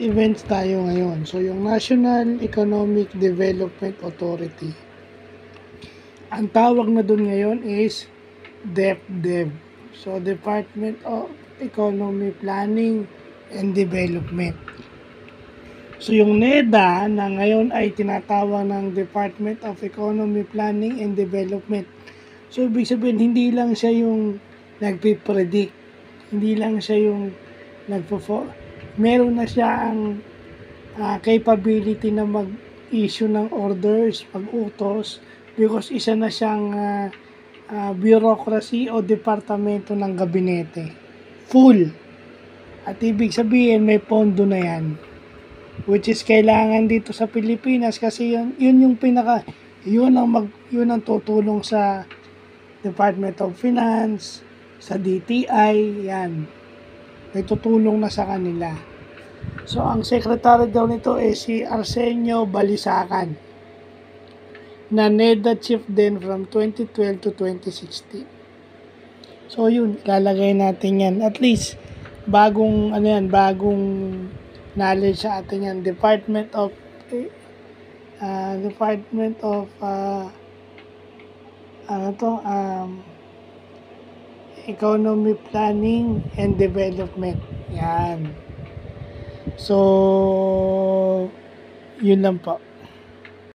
events tayo ngayon. So, yung National Economic Development Authority, ang tawag na dun ngayon is DepDev. So, Department of Economy Planning and Development. So, yung NEDA na ngayon ay tinatawag ng Department of Economy Planning and Development. So, ibig sabihin, hindi lang siya yung nagpipredict. Hindi lang siya yung meron na siya ang capability na mag-issue ng orders, mag-utos, because isa na siyang bureaucracy o departamento ng gabinete. Full. At ibig sabihin, may pondo na yan. Which is kailangan dito sa Pilipinas kasi yun yung yun ang tutulong sa Department of Finance, sa DTI, yan. May tutulong na sa kanila. So, ang secretary daw nito si Arsenio Balisacan, na NEDA chief din from 2012 to 2016. So, yun, lalagay natin yan. At least, bagong knowledge sa atin yan. Department of Economy Planning and Development. Yan. So, yun lang po.